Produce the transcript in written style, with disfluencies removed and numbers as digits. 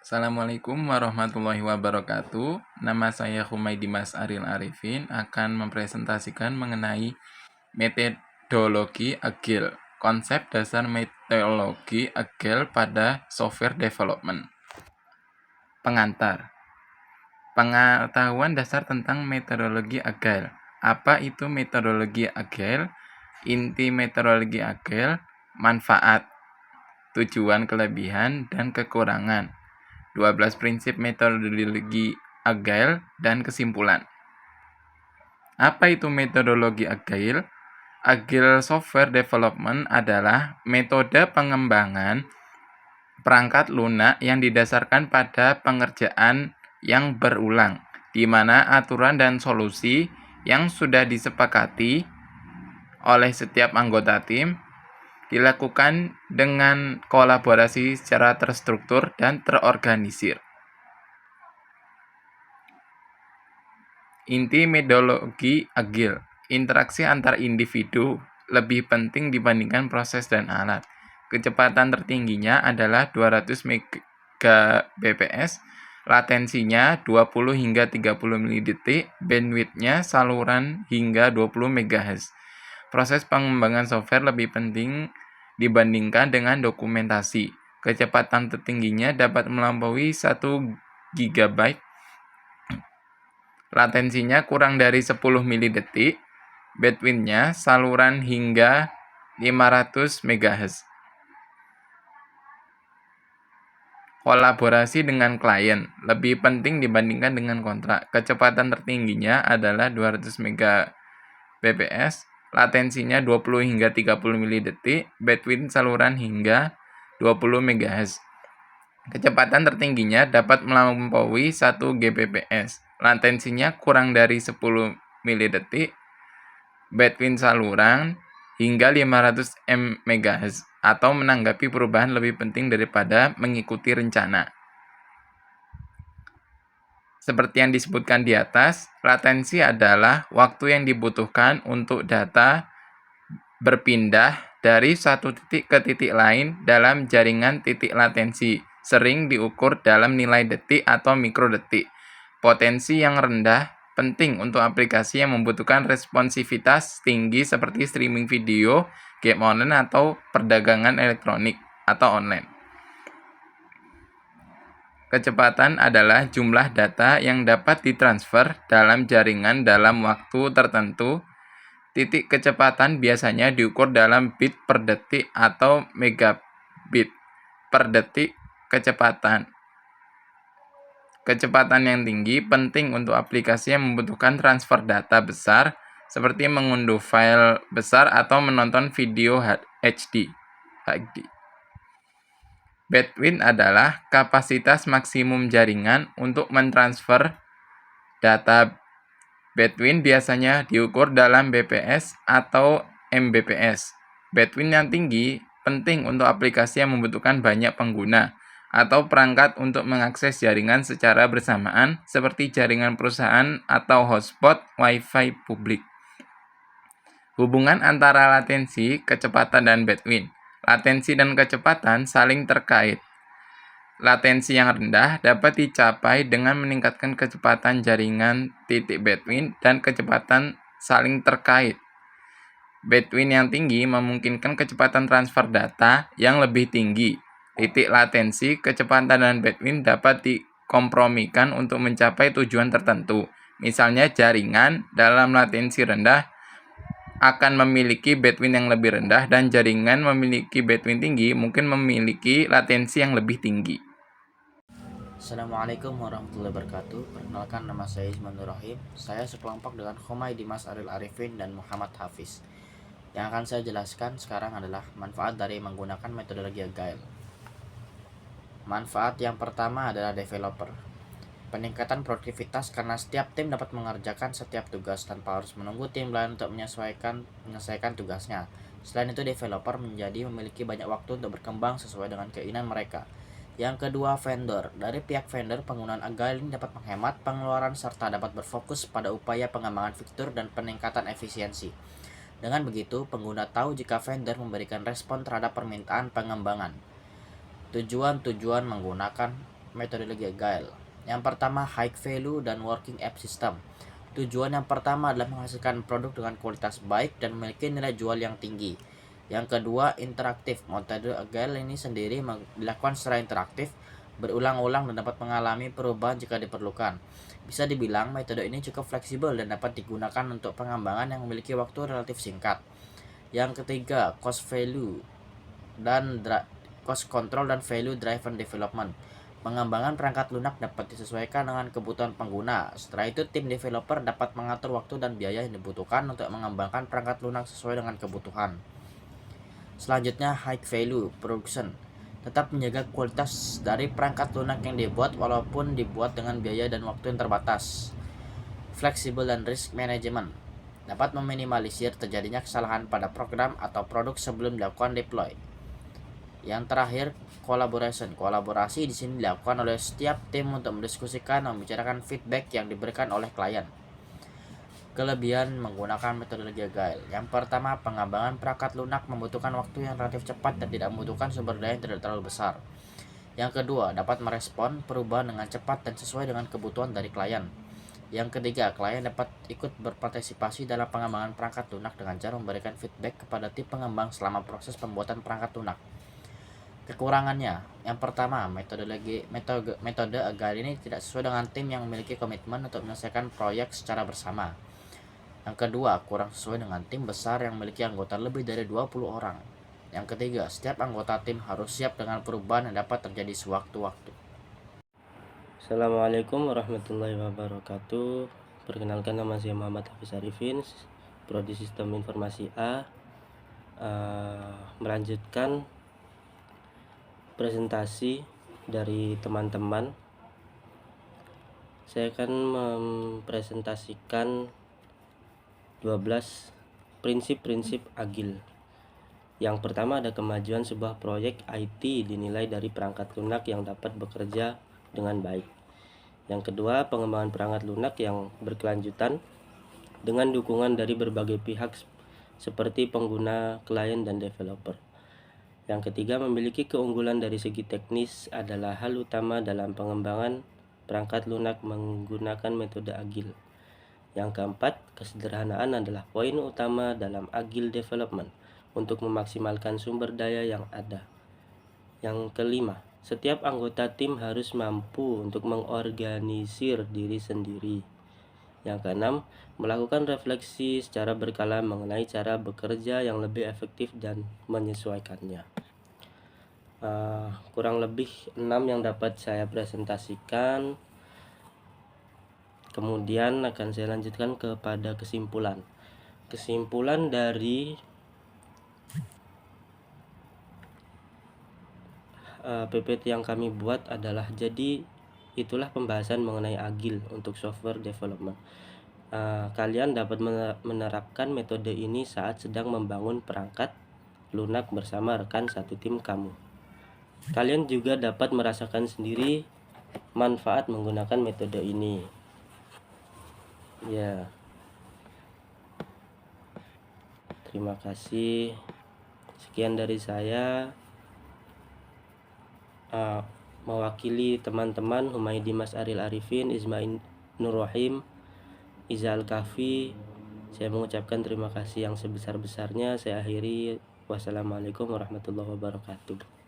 Assalamualaikum warahmatullahi wabarakatuh. Nama saya Humaydi Mas Aril Arifin akan mempresentasikan mengenai metodologi Agile. Konsep dasar metodologi Agile pada software development. Pengantar. Pengetahuan dasar tentang metodologi Agile. Apa itu metodologi Agile? Inti metodologi Agile, manfaat, tujuan, kelebihan, dan kekurangan. 12 prinsip metodologi Agile dan kesimpulan. Apa itu metodologi Agile? Agile Software Development adalah metode pengembangan perangkat lunak yang didasarkan pada pengerjaan yang berulang, di mana aturan dan solusi yang sudah disepakati oleh setiap anggota tim dilakukan dengan kolaborasi secara terstruktur dan terorganisir. Inti metodologi Agile, interaksi antar individu lebih penting dibandingkan proses dan alat. Kecepatan tertingginya adalah 200 Mbps, latensinya 20 hingga 30 mili-detik, bandwidth-nya saluran hingga 20 MHz. Proses pengembangan software lebih penting dibandingkan dengan dokumentasi. Kecepatan tertingginya dapat melampaui 1 GB, latensinya kurang dari 10 mili-detik, bandwidth-nya saluran hingga 500 MHz. Kolaborasi dengan klien lebih penting dibandingkan dengan kontrak. Kecepatan tertingginya adalah 200 Mbps, latensinya 20 hingga 30 mili-detik, bandwidth saluran hingga 20 MHz. Kecepatan tertingginya dapat melampaui 1 Gbps, latensinya kurang dari 10 mili-detik, bandwidth saluran hingga 500 MHz, atau menanggapi perubahan lebih penting daripada mengikuti rencana. Seperti yang disebutkan di atas, latensi adalah waktu yang dibutuhkan untuk data berpindah dari satu titik ke titik lain dalam jaringan titik latensi, sering diukur dalam nilai detik atau mikrodetik. Potensi yang rendah penting untuk aplikasi yang membutuhkan responsivitas tinggi seperti streaming video, game online, atau perdagangan elektronik atau online. Kecepatan adalah jumlah data yang dapat ditransfer dalam jaringan dalam waktu tertentu. Titik kecepatan biasanya diukur dalam bit per detik atau megabit per detik kecepatan. Kecepatan yang tinggi penting untuk aplikasi yang membutuhkan transfer data besar, seperti mengunduh file besar atau menonton video HD. Bandwidth adalah kapasitas maksimum jaringan untuk mentransfer data. Bandwidth biasanya diukur dalam Bps atau Mbps. Bandwidth yang tinggi penting untuk aplikasi yang membutuhkan banyak pengguna atau perangkat untuk mengakses jaringan secara bersamaan, seperti jaringan perusahaan atau hotspot Wi-Fi publik. Hubungan antara latensi, kecepatan, dan bandwidth. Latensi dan kecepatan saling terkait. Latensi yang rendah dapat dicapai dengan meningkatkan kecepatan jaringan titik bandwidth dan kecepatan saling terkait. Bandwidth yang tinggi memungkinkan kecepatan transfer data yang lebih tinggi. Titik latensi, kecepatan, dan bandwidth dapat dikompromikan untuk mencapai tujuan tertentu. Misalnya jaringan dalam latensi rendah akan memiliki bandwidth yang lebih rendah, dan jaringan memiliki bandwidth tinggi mungkin memiliki latensi yang lebih tinggi. Assalamualaikum warahmatullahi wabarakatuh. Perkenalkan, nama saya Ismanur Rahim. Saya sekelompok dengan Humaydi Mas Aril Arifin dan Muhammad Hafiz. Yang akan saya jelaskan sekarang adalah manfaat dari menggunakan metodologi Agile. Manfaat yang pertama adalah developer. Peningkatan produktivitas karena setiap tim dapat mengerjakan setiap tugas tanpa harus menunggu tim lain untuk menyelesaikan tugasnya. Selain itu, developer memiliki banyak waktu untuk berkembang sesuai dengan keinginan mereka. Yang kedua, vendor. Dari pihak vendor, penggunaan Agile ini dapat menghemat pengeluaran serta dapat berfokus pada upaya pengembangan fitur dan peningkatan efisiensi. Dengan begitu, pengguna tahu jika vendor memberikan respon terhadap permintaan pengembangan. Tujuan menggunakan metodologi agile. Yang pertama, high value dan working app system. Tujuan yang pertama adalah menghasilkan produk dengan kualitas baik dan memiliki nilai jual yang tinggi. Yang kedua, interaktif. Metode agile ini sendiri dilakukan secara interaktif, berulang-ulang dan dapat mengalami perubahan jika diperlukan. Bisa dibilang metode ini cukup fleksibel dan dapat digunakan untuk pengembangan yang memiliki waktu relatif singkat. Yang ketiga, cost control dan value driven development. Pengembangan perangkat lunak dapat disesuaikan dengan kebutuhan pengguna. Setelah itu, tim developer dapat mengatur waktu dan biaya yang dibutuhkan untuk mengembangkan perangkat lunak sesuai dengan kebutuhan. Selanjutnya, high value production. Tetap menjaga kualitas dari perangkat lunak yang dibuat walaupun dibuat dengan biaya dan waktu yang terbatas. Flexible dan risk management. Dapat meminimalisir terjadinya kesalahan pada program atau produk sebelum dilakukan deploy. Yang terakhir, collaboration. Kolaborasi di sini dilakukan oleh setiap tim untuk mendiskusikan dan membicarakan feedback yang diberikan oleh klien. Kelebihan menggunakan metodologi agile. Yang pertama, pengembangan perangkat lunak membutuhkan waktu yang relatif cepat dan tidak membutuhkan sumber daya yang tidak terlalu besar. Yang kedua, dapat merespon perubahan dengan cepat dan sesuai dengan kebutuhan dari klien. Yang ketiga, klien dapat ikut berpartisipasi dalam pengembangan perangkat lunak dengan cara memberikan feedback kepada tim pengembang selama proses pembuatan perangkat lunak. Kekurangannya, yang pertama, metode agile ini tidak sesuai dengan tim yang memiliki komitmen untuk menyelesaikan proyek secara bersama. Yang kedua, kurang sesuai dengan tim besar yang memiliki anggota lebih dari 20 orang. Yang ketiga, setiap anggota tim harus siap dengan perubahan yang dapat terjadi sewaktu-waktu. Assalamualaikum warahmatullahi wabarakatuh. Perkenalkan, nama saya Muhammad Hafiz Arifin, Prodi Sistem Informasi A. Melanjutkan presentasi dari teman-teman. Saya akan mempresentasikan 12 prinsip-prinsip agil. Yang pertama ada kemajuan sebuah proyek IT dinilai dari perangkat lunak yang dapat bekerja dengan baik. Yang kedua, pengembangan perangkat lunak yang berkelanjutan dengan dukungan dari berbagai pihak seperti pengguna, klien, dan developer. Yang ketiga, memiliki keunggulan dari segi teknis adalah hal utama dalam pengembangan perangkat lunak menggunakan metode agil. Yang keempat, kesederhanaan adalah poin utama dalam agile development untuk memaksimalkan sumber daya yang ada. Yang kelima, setiap anggota tim harus mampu untuk mengorganisir diri sendiri. Yang keenam, melakukan refleksi secara berkala mengenai cara bekerja yang lebih efektif dan menyesuaikannya. Kurang lebih 6 yang dapat saya presentasikan. Kemudian akan saya lanjutkan kepada kesimpulan. Kesimpulan dari PPT yang kami buat adalah, jadi itulah pembahasan mengenai agile untuk software development. Kalian dapat menerapkan metode ini saat sedang membangun perangkat lunak bersama rekan satu tim kamu. Kalian juga dapat merasakan sendiri manfaat menggunakan metode ini. Ya, terima kasih. Sekian dari saya. Mewakili teman-teman Humaydi Mas Aril Arifin, Ismail Nur Rahim, Izal Kafi, saya mengucapkan terima kasih yang sebesar-besarnya. Saya akhiri. Wassalamualaikum warahmatullahi wabarakatuh.